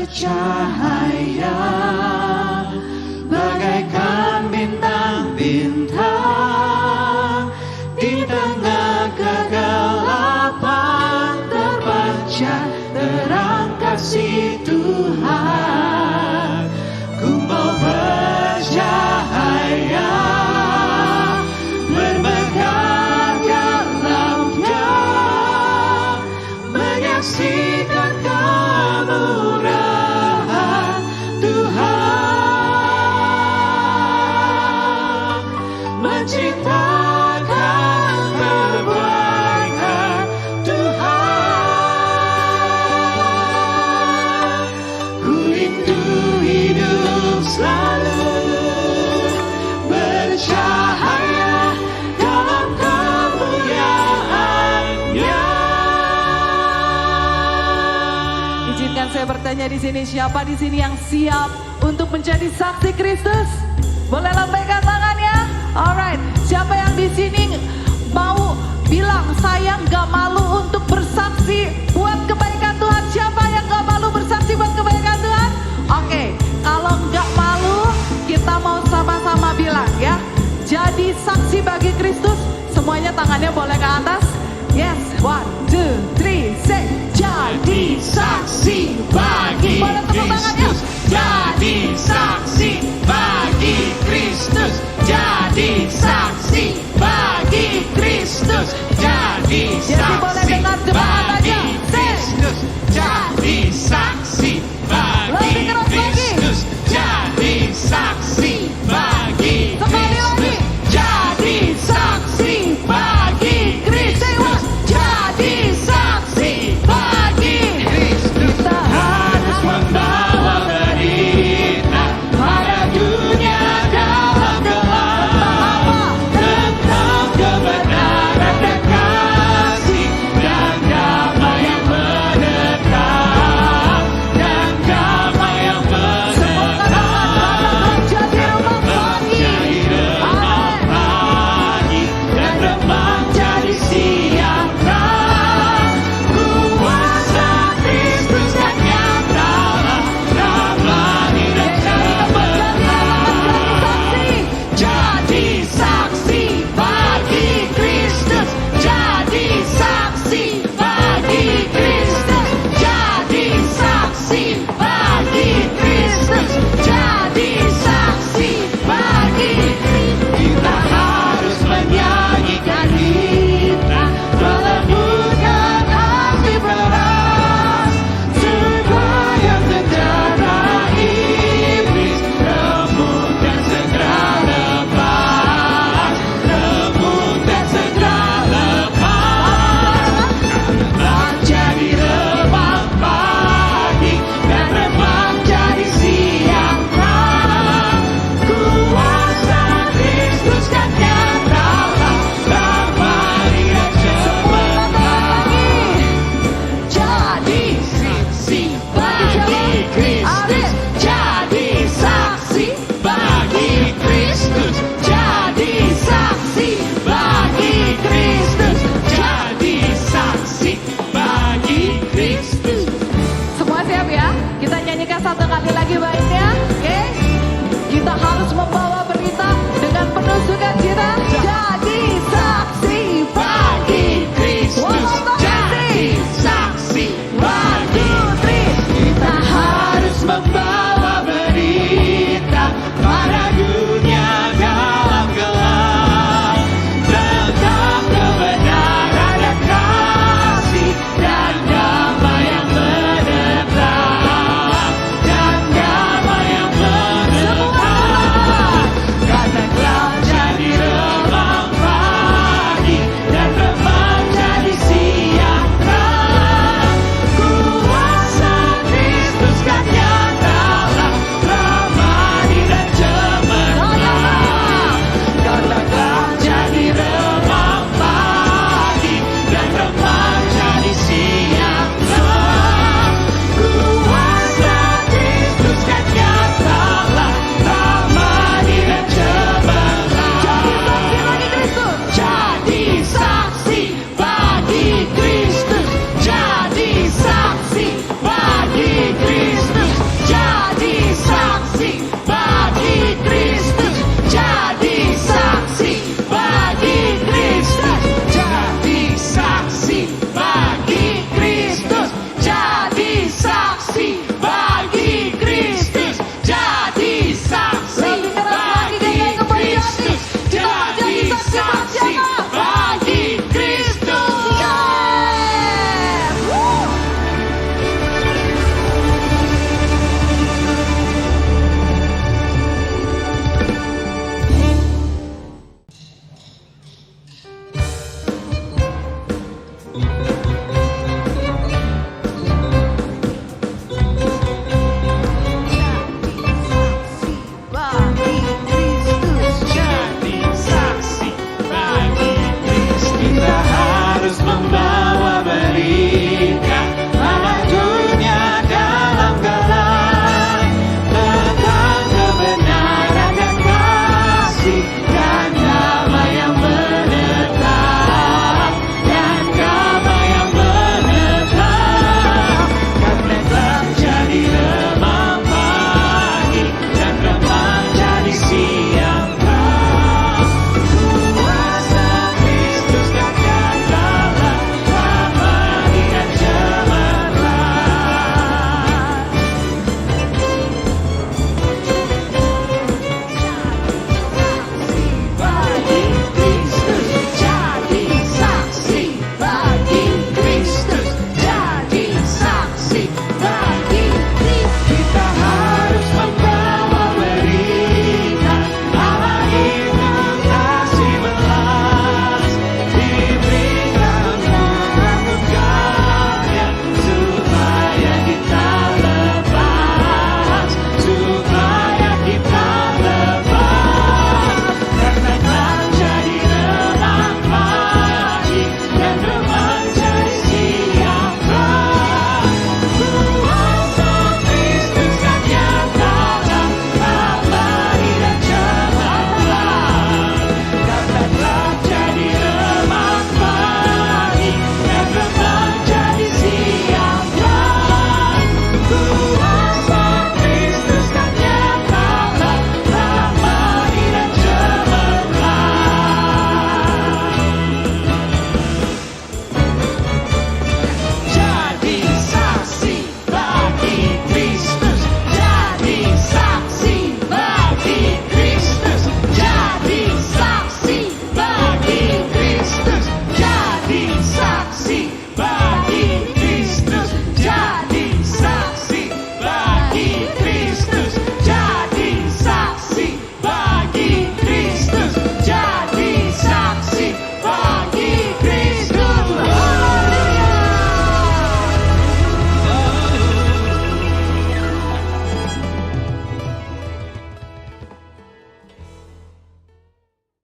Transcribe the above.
bercahaya bagaikan bintang-bintang di tengah kegelapan terpancar terang kasih Tuhan. Ku mau bercahaya bermegar dalam Dia, menyaksikan kemurahan Tuhan, menciptakan kebaikan Tuhan. Ku rindu hidup selalu bercahaya dalam kemuliaan-Nya. Izinkan saya bertanya di sini, siapa di sini yang siap untuk menjadi saksi Kristus? Boleh lambaikan tangannya? Alright, siapa yang di sini mau bilang saya nggak malu untuk bersaksi buat kebaikan Tuhan? Siapa yang nggak malu bersaksi buat kebaikan Tuhan? Oke, kalau nggak malu, kita mau sama-sama bilang ya. Jadi saksi bagi Kristus, semuanya tangannya boleh ke atas. Yes, 1,